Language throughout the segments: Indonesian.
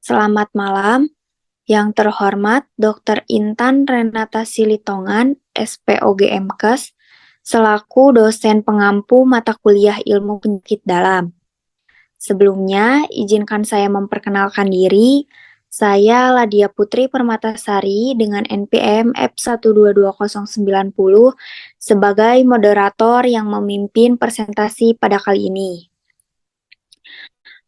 Selamat malam, yang terhormat Dr. Intan Renata Silitongan, SPOG MKes, selaku dosen pengampu mata kuliah Ilmu Penyakit Dalam. Sebelumnya, izinkan saya memperkenalkan diri. Saya Ladia Putri Permatasari dengan NPM F122090 sebagai moderator yang memimpin presentasi pada kali ini.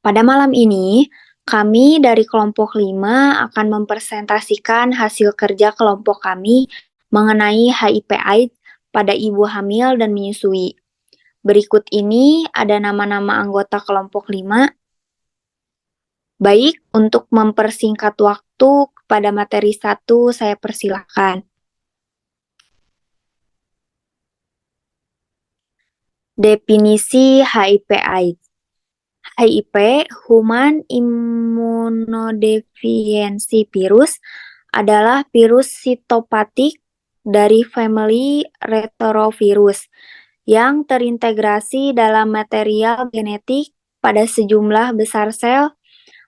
Pada malam ini, kami dari kelompok 5 akan mempresentasikan hasil kerja kelompok kami mengenai HIV/AIDS pada ibu hamil dan menyusui. Berikut ini ada nama-nama anggota kelompok 5. Baik, untuk mempersingkat waktu pada materi 1, saya persilahkan. Definisi HIV/AIDS. HIV, Human Immunodeficiency Virus, adalah virus sitopatik dari famili retrovirus yang terintegrasi dalam material genetik pada sejumlah besar sel,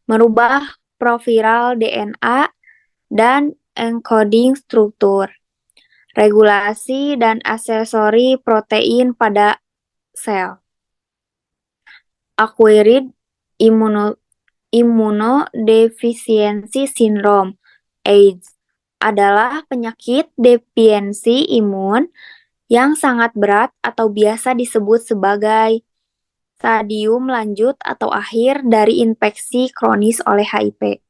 merubah proviral DNA dan encoding struktur, regulasi dan aksesori protein pada sel. Acquired Immunodeficiency Syndrome (AIDS) adalah penyakit defisiensi imun yang sangat berat atau biasa disebut sebagai stadium lanjut atau akhir dari infeksi kronis oleh HIV.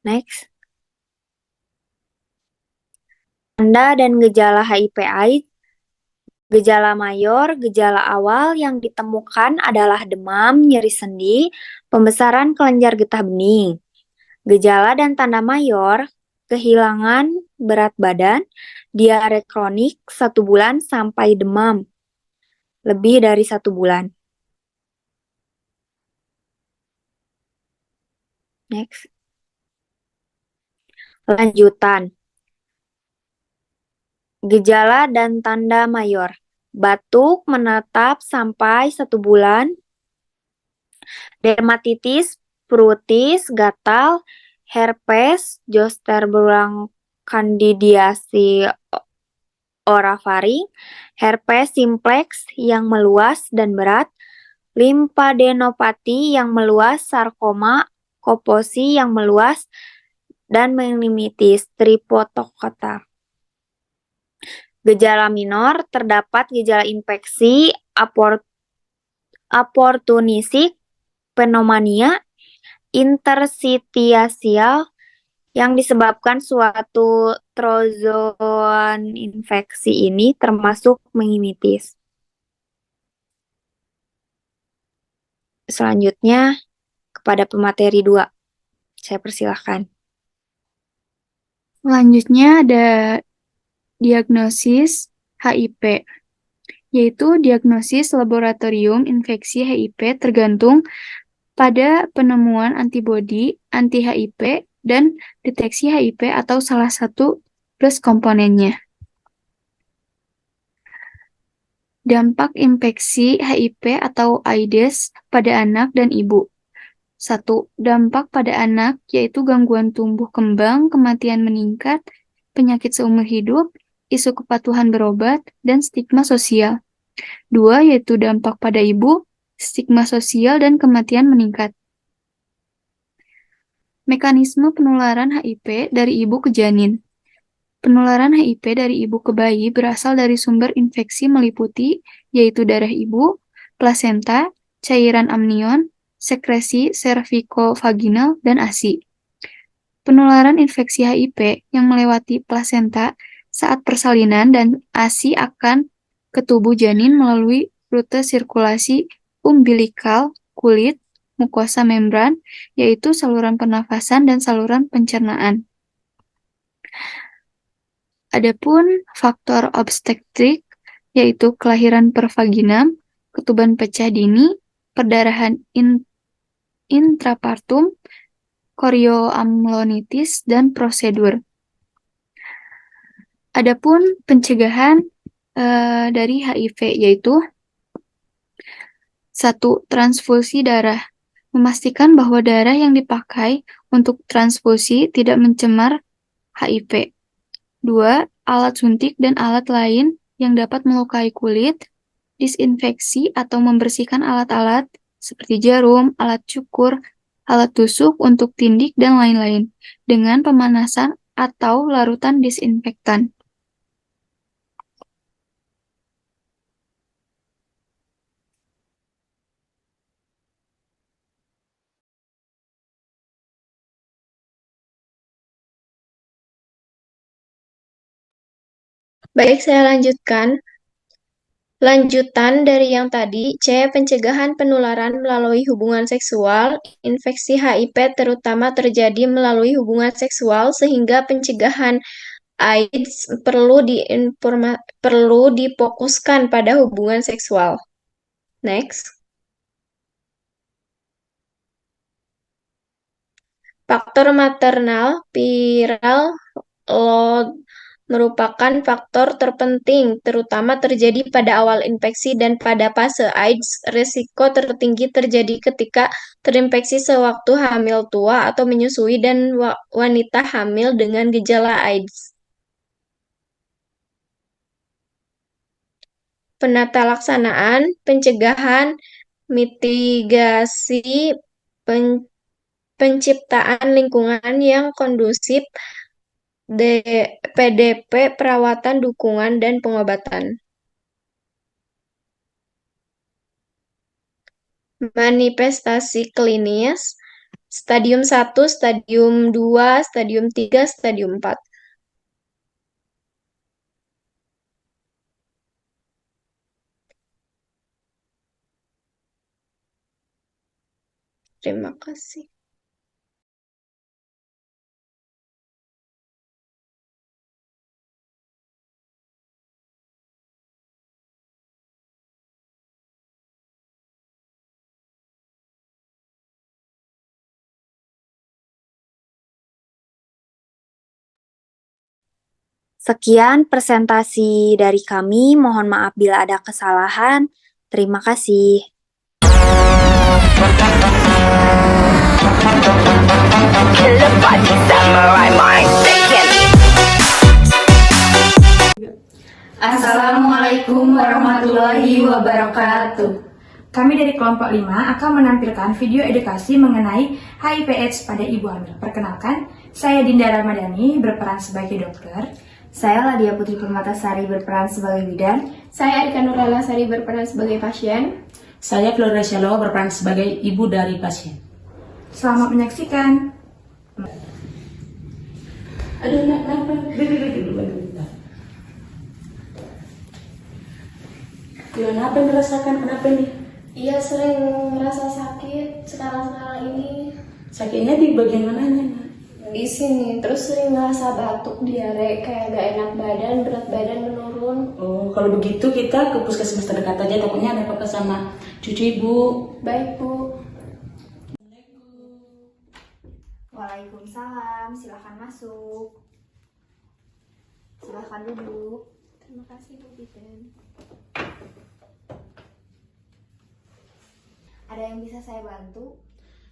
Next. Tanda dan gejala HIV/AIDS. Gejala mayor, gejala awal yang ditemukan adalah demam, nyeri sendi, pembesaran kelenjar getah bening. Gejala dan tanda mayor, kehilangan berat badan, diare kronik 1 bulan sampai demam lebih dari 1 bulan. Next. Lanjutan. Gejala dan tanda mayor. Batuk menetap sampai 1 bulan, dermatitis, prutis, gatal, herpes, zoster berulang kandidiasi orafaring, herpes simplex yang meluas dan berat, limfadenopati yang meluas, sarkoma, koposi yang meluas, dan meningitis tripotokota. Gejala minor, terdapat gejala infeksi opportunistic pneumonia interstitial yang disebabkan suatu trozoon infeksi ini termasuk meningitis. Selanjutnya, kepada pemateri 2. Saya persilahkan. Selanjutnya ada diagnosis HIV, yaitu diagnosis laboratorium infeksi HIV tergantung pada penemuan antibodi anti-HIV dan deteksi HIV atau salah satu plus komponennya. Dampak infeksi HIV atau AIDS pada anak dan ibu. 1. Dampak pada anak, yaitu gangguan tumbuh kembang, kematian meningkat, penyakit seumur hidup, isu kepatuhan berobat, dan stigma sosial. 2. Yaitu dampak pada ibu, stigma sosial, dan kematian meningkat. Mekanisme penularan HIV dari ibu ke janin. Penularan HIV dari ibu ke bayi berasal dari sumber infeksi meliputi, yaitu darah ibu, plasenta, cairan amnion, sekresi servikovaginal, dan ASI. Penularan infeksi HIV yang melewati plasenta saat persalinan dan ASI akan ke tubuh janin melalui rute sirkulasi umbilikal, kulit, mukosa membran, yaitu saluran pernafasan dan saluran pencernaan. Adapun faktor obstetrik, yaitu kelahiran per vaginam, ketuban pecah dini, perdarahan intrapartum, korioamnionitis, dan prosedur. Adapun pencegahan dari HIV, yaitu 1. Transfusi darah. Memastikan bahwa darah yang dipakai untuk transfusi tidak mencemar HIV. 2. Alat suntik dan alat lain yang dapat melukai kulit, disinfeksi atau membersihkan alat-alat seperti jarum, alat cukur, alat tusuk untuk tindik, dan lain-lain dengan pemanasan atau larutan disinfektan. Baik, saya lanjutkan. Lanjutan dari yang tadi, C. Pencegahan penularan melalui hubungan seksual. Infeksi HIV terutama terjadi melalui hubungan seksual, sehingga pencegahan AIDS perlu difokuskan pada hubungan seksual. Next. Faktor maternal viral load merupakan faktor terpenting, terutama terjadi pada awal infeksi dan pada fase AIDS. Risiko tertinggi terjadi ketika terinfeksi sewaktu hamil tua atau menyusui dan wanita hamil dengan gejala AIDS. Penata laksanaan, pencegahan, mitigasi, penciptaan lingkungan yang kondusif, PDP, perawatan, dukungan, dan pengobatan. Manifestasi klinis, stadium 1, stadium 2, stadium 3, stadium 4. Terima kasih. Sekian presentasi dari kami. Mohon maaf bila ada kesalahan. Terima kasih. Assalamualaikum warahmatullahi wabarakatuh. Kami dari kelompok 5 akan menampilkan video edukasi mengenai HIV/AIDS pada ibu hamil. Perkenalkan, saya Dinda Ramadhani berperan sebagai dokter. Saya Ladia Putri Permatasari berperan sebagai bidan. Saya Erika Nurlela Sari berperan sebagai pasien. Saya Gloria Shalo berperan sebagai ibu dari pasien. Selamat menyaksikan. Aduh, kenapa? Gimana, apa yang dirasakan? Kenapa nih? Iya, sering merasa sakit sekarang-sekarang ini. Sakitnya di bagian mananya, Nak? Di sini, terus sering merasa batuk, diare, kayak gak enak badan, berat badan menurun. Oh, kalau begitu kita ke puskesmas terdekat aja, takutnya ada apa-apa sama cucu ibu. Baik, Bu. Waalaikumsalam, silahkan masuk. Silahkan duduk. Terima kasih, Bu Bidan. Ada yang bisa saya bantu?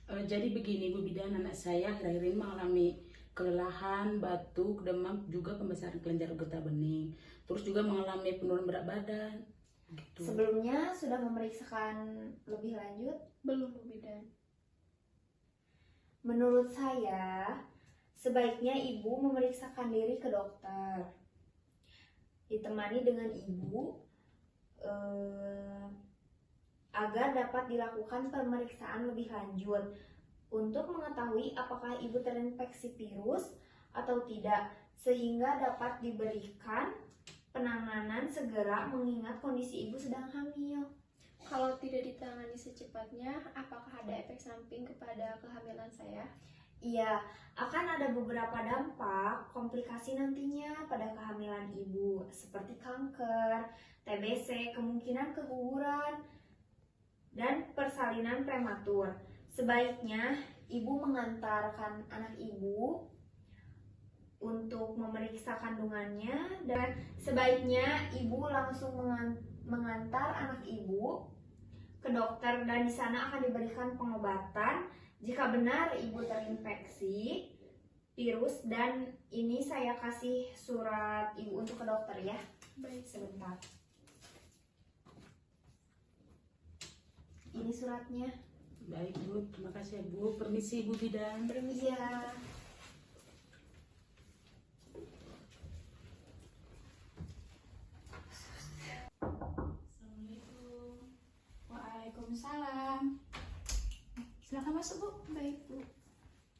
Jadi begini, Bu Bidan, anak saya akhir-akhir ini mengalami kelelahan, batuk, demam, juga pembesaran kelenjar getah bening. Terus juga mengalami penurunan berat badan. Gitu. Sebelumnya sudah memeriksakan lebih lanjut? Belum, Bu Bidan. Menurut saya, sebaiknya ibu memeriksakan diri ke dokter. Ditemani dengan ibu agar dapat dilakukan pemeriksaan lebih lanjut untuk mengetahui apakah ibu terinfeksi virus atau tidak, sehingga dapat diberikan penanganan segera mengingat kondisi ibu sedang hamil. Kalau tidak ditangani secepatnya, apakah ada efek samping kepada kehamilan saya? Iya, akan ada beberapa dampak komplikasi nantinya pada kehamilan ibu, seperti kanker, TBC, kemungkinan keguguran, dan persalinan prematur. Sebaiknya ibu mengantarkan anak ibu untuk memeriksa kandungannya, dan sebaiknya ibu langsung mengantar anak ibu ke dokter dan di sana akan diberikan pengobatan jika benar ibu terinfeksi virus. Dan ini saya kasih surat ibu untuk ke dokter ya. Baik. Sebentar. Ini suratnya. Baik Bu, terima kasih Bu. Permisi Ibu Bidan. Iya. Assalamualaikum. Waalaikumsalam. Silakan masuk Bu. Baik, Bu.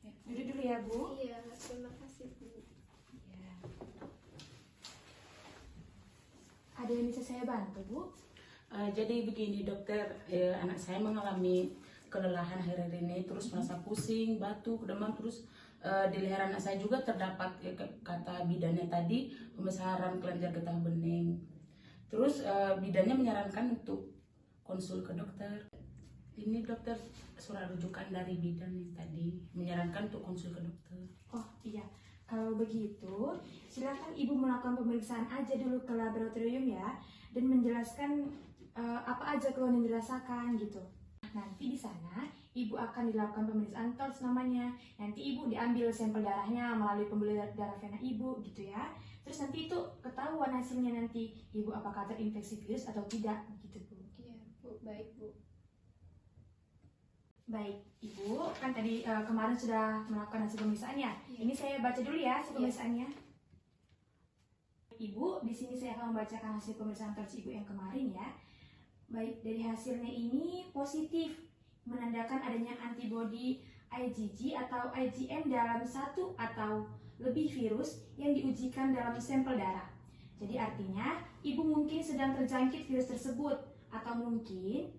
Ya, duduk dulu ya Bu. Iya, terima kasih, Bu. Ya. Ada yang bisa saya bantu Bu? Jadi begini dokter, anak saya mengalami kelelahan akhir-akhir ini, terus merasa pusing, batuk, demam, terus di leher anak saya juga terdapat kata bidannya tadi pembesaran kelenjar getah bening. Terus bidannya menyarankan untuk konsul ke dokter. Ini dokter surat rujukan dari bidan yang tadi menyarankan untuk konsul ke dokter. Oh iya, kalau begitu silakan ibu melakukan pemeriksaan aja dulu ke laboratorium ya, dan menjelaskan apa aja keluhan yang dirasakan gitu. Nanti di sana ibu akan dilakukan pemeriksaan TOLS namanya. Nanti ibu diambil sampel darahnya melalui pembuluh darah vena ibu gitu ya. Terus nanti itu ketahuan hasilnya nanti ibu apakah terinfeksi virus atau tidak gitu Bu. Iya, Bu. Baik, Bu. Baik, Ibu, kan tadi kemarin sudah melakukan hasil pemeriksaan ya. Iya. Ini saya baca dulu ya hasil pemeriksaannya. Ibu, di sini saya akan membacakan hasil pemeriksaan TOLS Ibu yang kemarin ya. Baik, dari hasilnya ini positif, menandakan adanya antibodi IgG atau IgM dalam satu atau lebih virus yang diujikan dalam sampel darah. Jadi artinya, Ibu mungkin sedang terjangkit virus tersebut, atau mungkin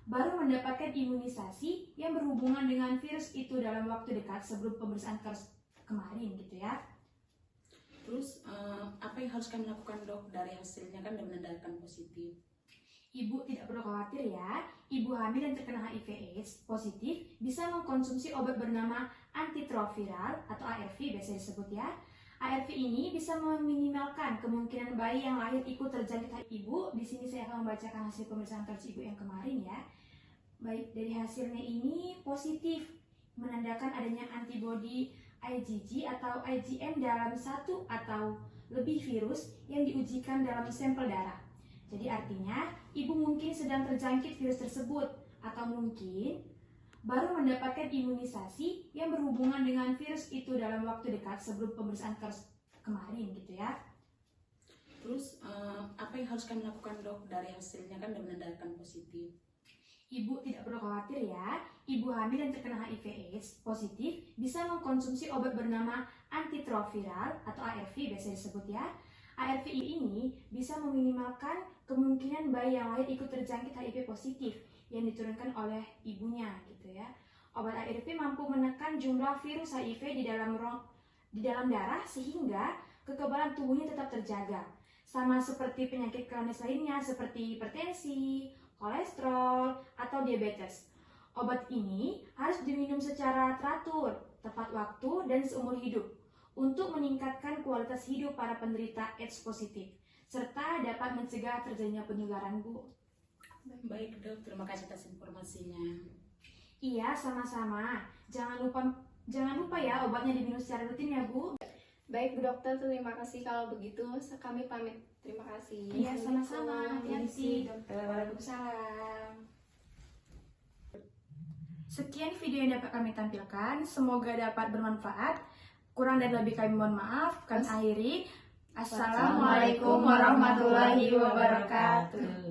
baru mendapatkan imunisasi yang berhubungan dengan virus itu dalam waktu dekat sebelum pemeriksaan TOLS kemarin gitu ya. Terus apa yang harus kami lakukan dok dari hasilnya kan sudah menandakan positif? Ibu tidak perlu khawatir ya, ibu hamil yang terkena HIV/AIDS positif bisa mengkonsumsi obat bernama antiretroviral atau ARV biasa disebut ya. ARV ini bisa meminimalkan kemungkinan bayi yang lahir ikut terjangkit HIV. Ibu, di sini saya akan membacakan hasil pemeriksaan TOLS Ibu yang kemarin ya. Baik, dari hasilnya ini positif, menandakan adanya antibodi IgG atau IgM dalam satu atau lebih virus yang diujikan dalam sampel darah. Jadi artinya, ibu mungkin sedang terjangkit virus tersebut, atau mungkin baru mendapatkan imunisasi yang berhubungan dengan virus itu dalam waktu dekat sebelum pemeriksaan TOLS kemarin gitu ya. Terus apa yang harus kami lakukan dok dari hasilnya kan sudah menandakan positif? Ibu tidak perlu khawatir ya, ibu hamil yang terkena HIV/AIDS positif bisa mengkonsumsi obat bernama antiretroviral atau ARV biasa disebut ya. ARV ini bisa meminimalkan kemungkinan bayi yang lahir ikut terjangkit HIV positif yang diturunkan oleh ibunya gitu ya. Obat ARV mampu menekan jumlah virus HIV di dalam darah sehingga kekebalan tubuhnya tetap terjaga. Sama seperti penyakit kronis lainnya seperti hipertensi, kolesterol, atau diabetes. Obat ini harus diminum secara teratur, tepat waktu, dan seumur hidup untuk meningkatkan kualitas hidup para penderita AIDS positif, serta dapat mencegah terjadinya penularan, Bu. Baik dok, terima kasih atas informasinya. Iya, sama-sama. Jangan lupa ya obatnya diminum secara rutin ya, Bu. Baik, Bu Dokter. Terima kasih kalau begitu. Kami pamit. Terima kasih. Iya, sama-sama. Hati-hati. Dokter. Waalaikumsalam. Sekian video yang dapat kami tampilkan. Semoga dapat bermanfaat. Kurang dan lebih kami mohon maaf. Kami akhiri. Assalamualaikum warahmatullahi wabarakatuh.